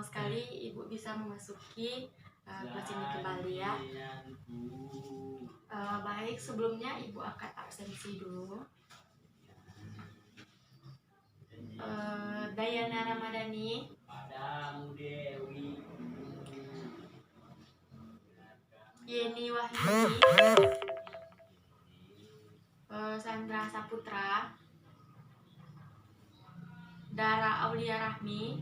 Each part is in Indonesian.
senang sekali Ibu bisa memasuki kelas ini kembali ya. Baik, sebelumnya Ibu akan absensi dulu. Dayana Ramadhani, Yeni Wahyuni, Sandra Saputra, Dara Aulia Rahmi,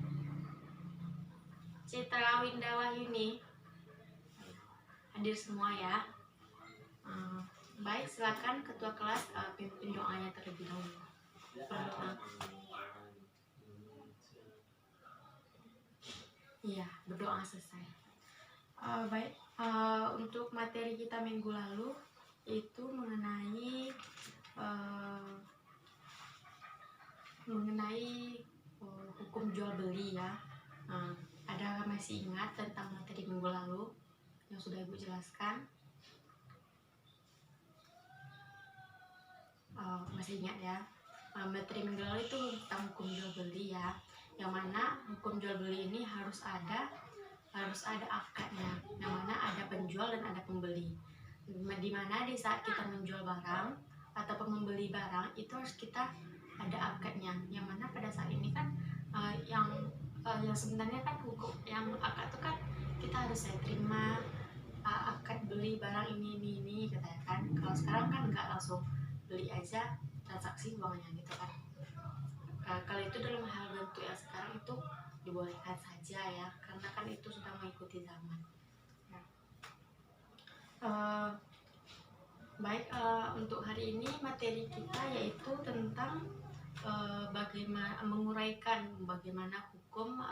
Citra Winda Wahyuni, hadir semua ya. Baik, silakan ketua kelas pimpin doanya terlebih dahulu. Berdoa. Iya, berdoa selesai. Baik, untuk materi kita minggu lalu itu mengenai hukum jual beli ya. Ada masih ingat tentang materi minggu lalu yang sudah Ibu jelaskan? Masih ingat ya? Materi minggu lalu itu tentang hukum jual beli ya, yang mana hukum jual beli ini harus ada akadnya, yang mana ada penjual dan ada pembeli. Dimana di saat kita menjual barang ataupun membeli barang itu harus kita ada akadnya, yang mana pada saat ini kan yang sebenarnya kan hukum yang akad itu kan kita harus saya terima akad beli barang ini katanya kan. Kalau sekarang kan nggak langsung beli aja transaksi uangnya gitu kan. Kalau itu dalam hal bentuk yang sekarang itu dibolehkan saja ya, karena kan itu sudah mengikuti zaman. Baik, untuk hari ini materi kita yaitu tentang bagaimana menguraikan bagaimana hukum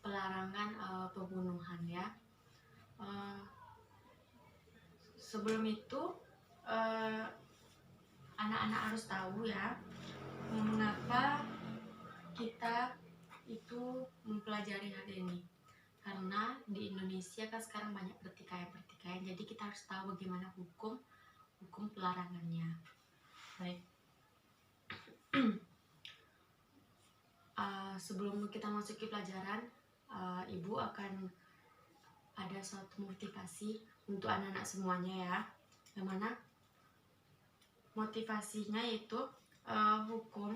pelarangan pembunuhan ya. Sebelum itu anak-anak harus tahu ya, mengapa kita itu mempelajari hal ini. Karena di Indonesia kan sekarang banyak pertikaian, jadi kita harus tahu bagaimana hukum pelarangannya. Baik. Sebelum kita masuki pelajaran, Ibu akan ada suatu motivasi untuk anak-anak semuanya ya, yang mana motivasinya itu hukum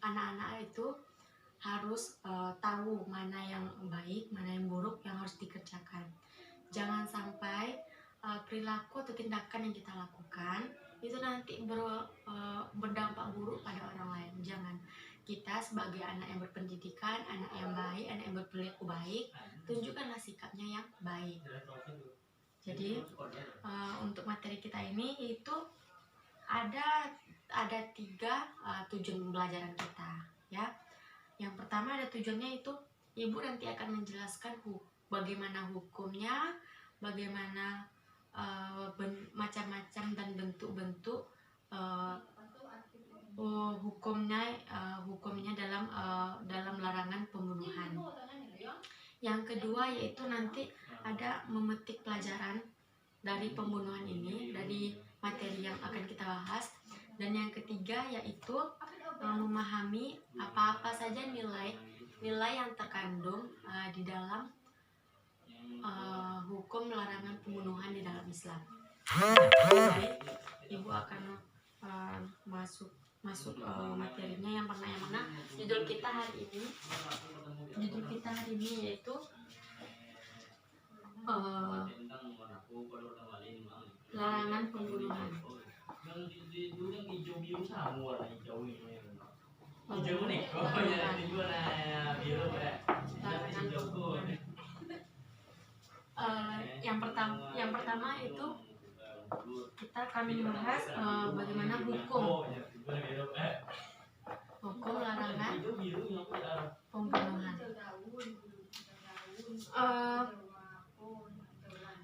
anak-anak itu harus tahu mana yang baik, mana yang buruk yang harus dikerjakan. Jangan sampai perilaku atau tindakan yang kita lakukan itu nanti berdampak buruk pada orang lain. Jangan. Kita sebagai anak yang berpendidikan, anak yang baik, anak yang berperilaku baik, tunjukkanlah sikapnya yang baik. Jadi untuk materi kita ini itu ada 3 tujuan pembelajaran kita ya. Yang pertama ada tujuannya itu Ibu nanti akan menjelaskan bagaimana hukumnya, bagaimana macam-macam dan bentuk-bentuk hukumnya dalam larangan pembunuhan. Yang kedua yaitu nanti ada memetik pelajaran dari pembunuhan ini, dari materi yang akan kita bahas. Dan yang ketiga yaitu memahami apa-apa saja nilai yang terkandung di dalam hukum larangan pembunuhan di dalam Islam. Baik, Ibu akan masuk materinya yang mana judul kita hari ini yaitu larangan pembunuhan. Yang pertama itu kita akan membahas bagaimana hukum larangan pembunuhan.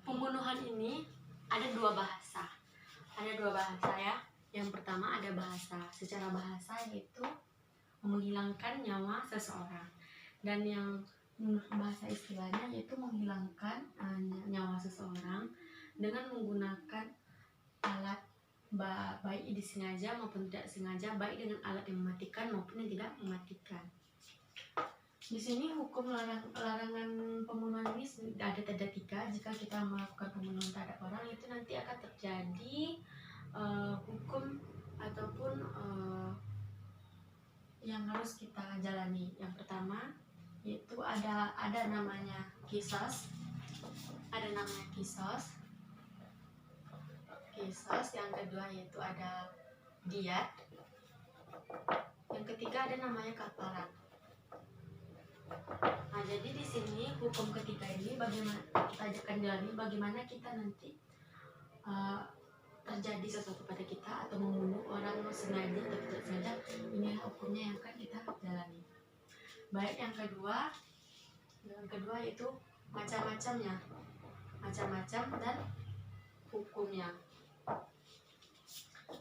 Pembunuhan ini ada dua bahasa ya. Yang pertama ada secara bahasa yaitu menghilangkan nyawa seseorang, dan yang bahasa istilahnya yaitu menghilangkan nyawa seseorang dengan menggunakan alat baik disengaja maupun tidak sengaja, baik dengan alat yang mematikan maupun yang tidak mematikan. Di sini hukum larangan pembunuhan ini ada 3. Jika kita melakukan pembunuhan terhadap orang, itu nanti akan terjadi hukum ataupun yang harus kita jalani. Yang pertama yaitu ada namanya kisos. Ada namanya kisos. Yang kedua yaitu ada diat. Yang ketiga ada namanya kafarat. Nah, jadi di sini hukum ketiga ini bagaimana kita akan jalani, bagaimana kita nanti terjadi sesuatu pada kita atau membunuh orang sengaja atau tidak sengaja, ini hukumnya yang akan kita jalani. Baik, yang kedua yaitu macam-macamnya, dan hukumnya.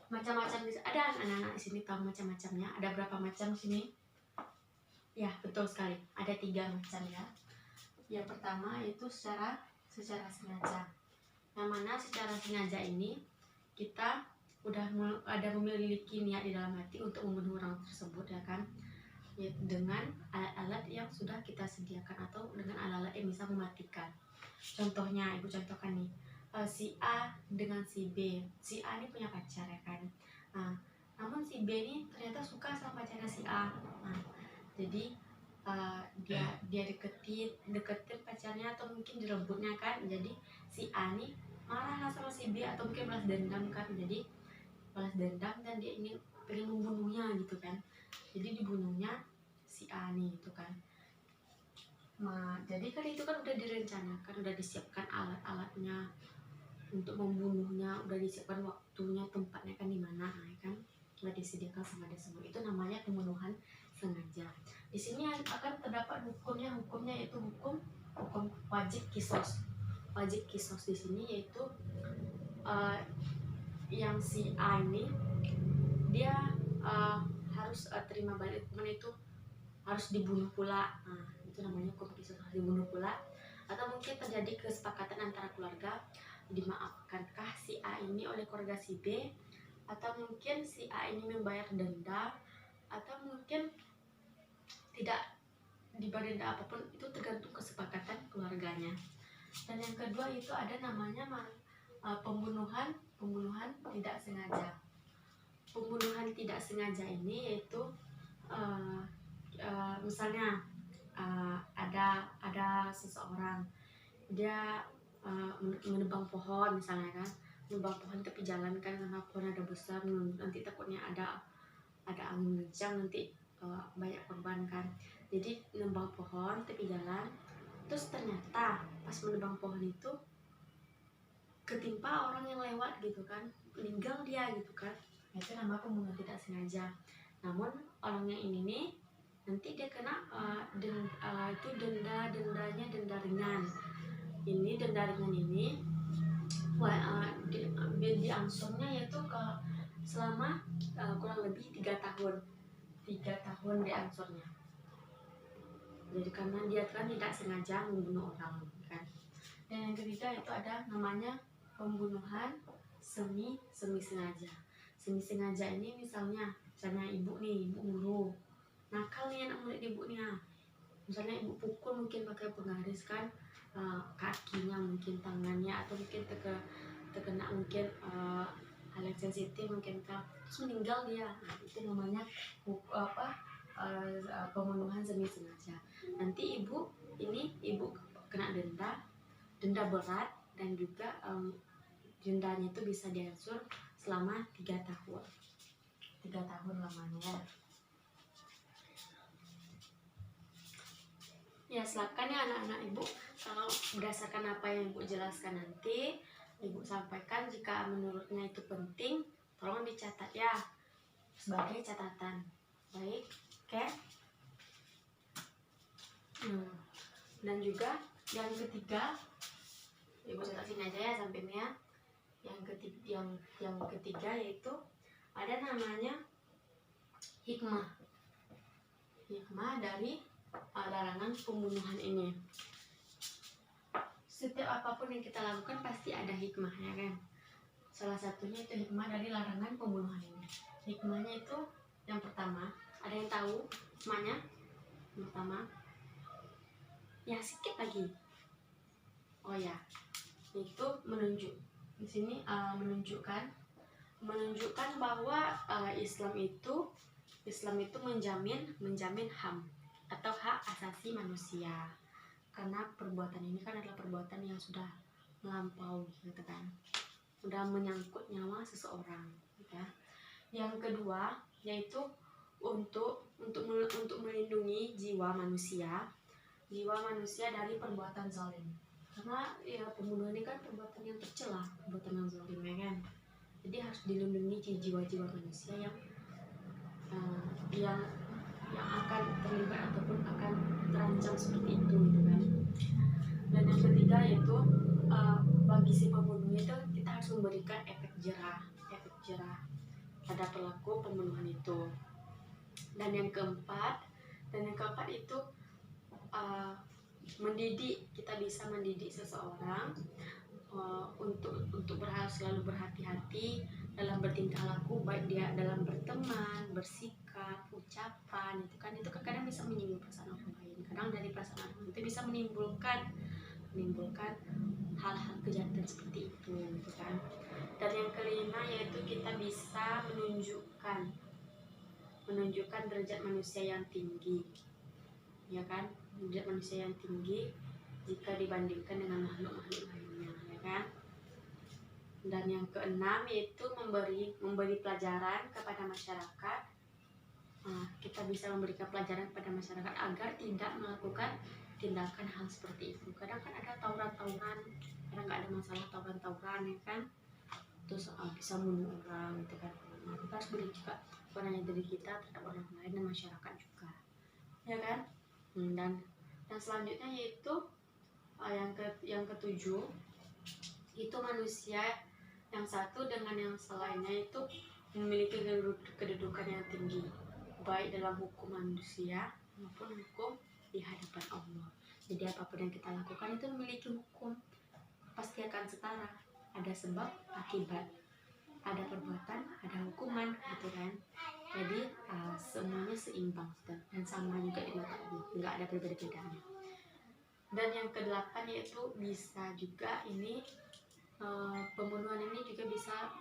Macam-macam ada anak-anak di sini tahu macam-macamnya. Ada berapa macam di sini? Ya, betul sekali. Ada 3 macam ya. Yang pertama itu secara sengaja. Yang mana secara sengaja ini kita udah ada memiliki niat di dalam hati untuk membunuh orang tersebut, ya kan? Ya, dengan alat-alat yang sudah kita sediakan atau dengan alat-alat yang bisa mematikan. Contohnya, ibu contohkan nih, si A dengan si B. Si A ini punya pacar, ya kan? Nah, namun si B ini ternyata suka sama pacarnya si A. Nah, jadi dia deketin pacarnya atau mungkin direbutnya kan. Jadi si A nih marah sama si B atau mungkin balas dendam kan. Jadi balas dendam dan dia ingin pengen membunuhnya gitu kan. Jadi dibunuhnya si A nih gitu kan. Nah, jadi kan itu kan udah direncanakan, udah disiapkan alat-alatnya untuk membunuhnya, udah disiapkan waktunya, tempatnya kan di mana, kan udah disediakan sama dia semua. Itu namanya pembunuhan sengaja. Di sini akan terdapat hukumnya yaitu hukum wajib kisos. Wajib kisos di sini yaitu yang si A ini dia harus terima balik hukuman, itu harus dibunuh pula. Nah, itu namanya hukum kisos, harus dibunuh pula. Atau mungkin terjadi kesepakatan antara keluarga, dimaafkankah si A ini oleh keluarga si B, atau mungkin si A ini membayar denda, atau mungkin tidak dibayar denda apapun, itu tergantung kesepakatan keluarganya. Dan yang kedua itu ada namanya pembunuhan tidak sengaja. Pembunuhan tidak sengaja ini yaitu misalnya ada seseorang dia menebang pohon misalnya kan, menebang pohon tepi jalan kan, karena pohon ada besar, nanti takutnya ada angin kencang, nanti banyak korban kan. Jadi menebang pohon tepi jalan, terus ternyata pas menebang pohon itu ketimpa orang yang lewat gitu kan, meninggal dia gitu kan. Itu nama pembunuhan tidak sengaja. Namun orang yang ini nih nanti dia kena itu dendanya denda ringan. Ini denda ringan ini diangsurnya yaitu selama kurang lebih 3 tahun. 3 tahun diangsurnya. Jadi karena dia kan tidak sengaja membunuh orang kan. Dan yang ketiga itu ada namanya pembunuhan semi sengaja. Semi sengaja ini misalnya ibu guru nakal nih anak murid ibunya, misalnya ibu pukul mungkin pakai penggaris kan, kakinya mungkin, tangannya, atau mungkin terkena mungkin hal yang sensitif mungkin kan, terus meninggal dia. Nah, itu namanya pembunuhan semi sengaja. Nanti ibu kena denda berat, dan juga dendanya itu bisa diangsur selama 3 tahun. 3 tahun lamanya. Ya, silakan ya anak-anak ibu, kalau berdasarkan apa yang ibu jelaskan nanti ibu sampaikan, jika menurutnya itu penting tolong dicatat ya sebagai catatan. Baik, oke. Dan juga yang ketiga, ibu catat sini aja ya sampingnya. Yang ketiga yaitu ada namanya hikmah dari larangan pembunuhan ini. Setiap apapun yang kita lakukan pasti ada hikmahnya kan. Salah satunya itu hikmah dari larangan pembunuhan ini. Hikmahnya itu yang pertama, ada yang tahu hikmahnya? Yang pertama, Ya, sedikit lagi. Oh ya, itu di sini menunjukkan bahwa Islam itu menjamin HAM atau hak asasi manusia. Karena perbuatan ini kan adalah perbuatan yang sudah melampaui, gitu kan, sudah menyangkut nyawa seseorang, ya. Yang kedua yaitu untuk melindungi jiwa manusia dari perbuatan zalim. Karena ya pembunuhan ini kan perbuatan yang tercela, perbuatan yang zalim, ya kan. Jadi harus dilindungi jiwa-jiwa manusia yang akan terlibat ataupun akan terancam seperti itu, gitu kan. Dan yang ketiga yaitu bagi si pembunuh itu kita harus memberikan efek jerah pada pelaku pembunuhan itu. Dan yang keempat itu kita bisa mendidik seseorang untuk selalu berhati-hati dalam bertingkah laku, baik dia dalam berteman, bersikap, ucapan. Itu kan kadang bisa menyinggung perasaan orang lain. Kadang dari perasaan orang itu bisa menimbulkan hal-hal kejahatan seperti itu, gitu kan. Dan yang kelima yaitu kita bisa menunjukkan derajat manusia yang tinggi, ya kan, derajat manusia yang tinggi jika dibandingkan dengan makhluk-makhluk lainnya, ya kan. Dan yang keenam yaitu memberi pelajaran kepada masyarakat. Kita bisa memberikan pelajaran kepada masyarakat agar tidak melakukan tindakan hal seperti itu. Kadang kan ada tawuran, kadang nggak ada masalah tawuran, ya kan, terus bisa bunuh orang, gitu kan. Kita harus beri juga bukan hanya diri kita, terhadap orang lain dan masyarakat juga, ya kan. Dan selanjutnya yaitu yang ketujuh itu manusia yang satu dengan yang selainnya itu memiliki kedudukan yang tinggi, baik dalam hukum manusia maupun hukum di hadapan Allah. Jadi apapun yang kita lakukan itu memiliki hukum, pasti akan setara, ada sebab akibat, ada perbuatan, ada hukuman, gitu kan. Jadi semuanya seimbang dan sama juga di mata Allah, nggak ada perbedaan. Dan yang kedelapan yaitu bisa juga ini pembunuhan ini juga bisa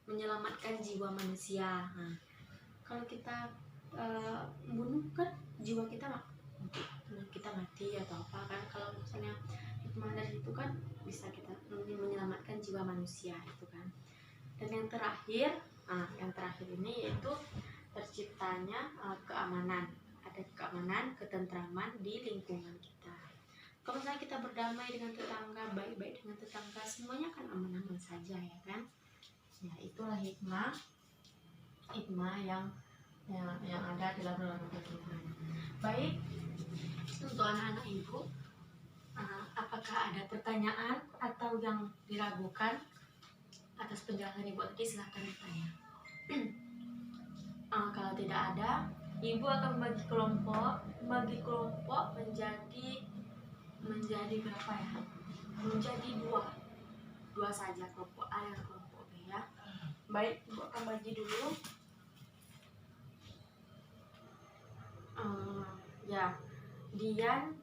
menyelamatkan jiwa manusia. Kalau kita membunuh kan jiwa kita mati atau apa kan. Kalau misalnya hikmah dari itu kan bisa kita menyelamatkan jiwa manusia, itu kan. Dan yang terakhir ini yaitu terciptanya keamanan, ada keamanan, ketentraman di lingkungan kita. Kalau misalnya kita berdamai dengan tetangga, baik-baik dengan tetangga, semuanya akan aman-aman saja, ya kan. Ya, itulah hikmah yang ada dalam Al-Quran. Baik, untuk anak-anak ibu, apakah ada pertanyaan atau yang diragukan atas penjelasan ibu tadi? Silahkan bertanya. Kalau tidak ada, ibu akan membagi kelompok menjadi berapa ya? Menjadi dua saja, kelompok A dan kelompok B, ya. Baik, ibu akan bagi dulu. Ya, Dian,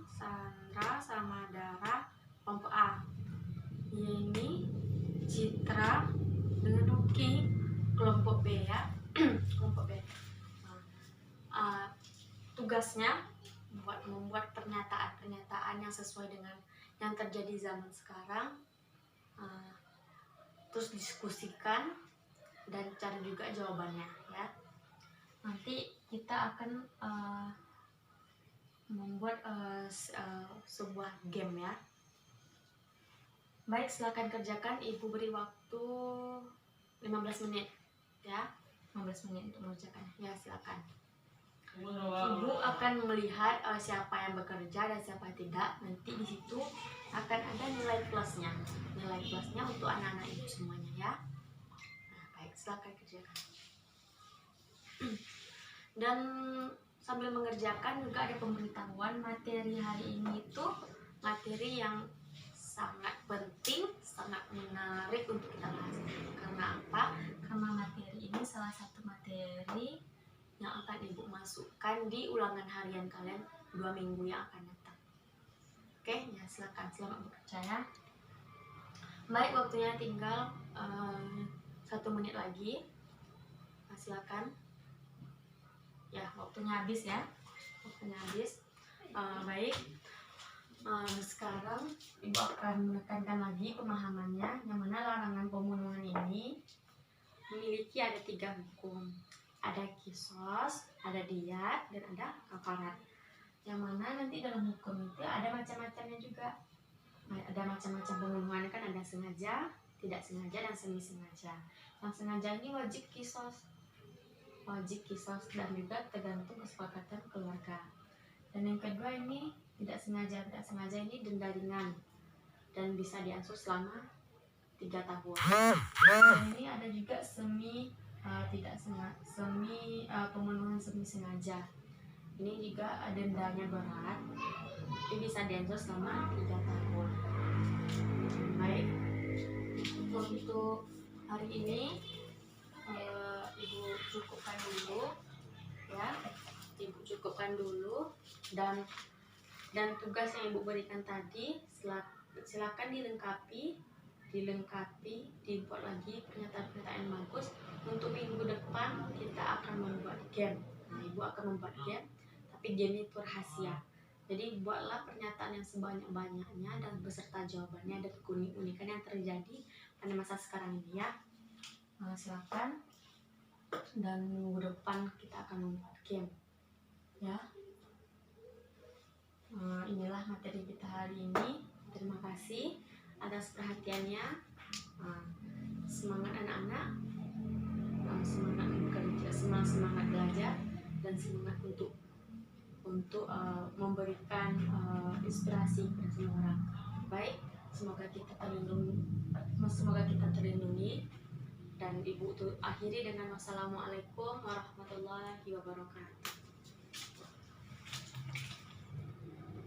Sandra, sama Dara kelompok A. Yeni, Citra dengan Ruki kelompok B, ya. Kelompok B. Tugasnya membuat pernyataan yang sesuai dengan yang terjadi zaman sekarang, terus diskusikan dan cari juga jawabannya, ya. Nanti kita akan membuat sebuah game, ya. Baik, silakan kerjakan. Ibu beri waktu 15 menit, ya. 15 menit untuk mengerjakan. Ya, silakan. Ibu akan melihat siapa yang bekerja dan siapa tidak. Nanti di situ akan ada nilai plusnya untuk anak-anak ibu semuanya, ya. Baik, silakan kerjakan. Dan sambil mengerjakan juga ada pemberitahuan materi hari ini itu materi yang sangat penting, sangat menarik untuk kita bahas. Karena apa? Karena materi ini salah satu materi yang akan ibu masukkan di ulangan harian kalian 2 minggu yang akan datang. Oke, ya silakan, selamat bekerja ya. Baik, waktunya tinggal 1 menit lagi. Nah, silakan. Ya, waktunya habis ya. Waktunya habis. Baik. Sekarang ibu akan menekankan lagi pemahamannya, yang mana larangan pembunuhan ini memiliki ada 3 hukum. Ada kisos, ada diat, dan ada kafarat. Yang mana nanti dalam hukum itu ada macam-macamnya juga. Ada macam-macam pembunuhan, kan ada sengaja, tidak sengaja, dan semi sengaja. Yang sengaja ini wajib kisos, dan juga tergantung kesepakatan keluarga. Dan yang kedua ini tidak sengaja ini denda ringan dan bisa diancam selama 3 tahun. Dan ini ada juga pembunuhan semi sengaja. Ini juga dendanya berat, ini bisa diancam selama 3 tahun. Baik, untuk hari ini ibu cukupkan dulu ya. Ibu cukupkan dulu, dan tugas yang ibu berikan tadi silakan dilengkapi, dibuat lagi pernyataan-pernyataan yang bagus. Untuk minggu depan kita akan membuat game. Nah, ibu akan membuat game, tapi game itu rahasia. Jadi buatlah pernyataan yang sebanyak-banyaknya dan beserta jawabannya dan keunikan yang terjadi pada masa sekarang ini ya. Silakan, dan minggu depan kita akan membuat game ya. Inilah materi kita hari ini. Terima kasih atas perhatiannya. Semangat anak-anak, semangat bekerja, semangat belajar, dan semangat untuk memberikan inspirasi kepada semua orang. Baik, semoga kita terlindungi. Dan ibu akhiri dengan wassalamualaikum warahmatullahi wabarakatuh.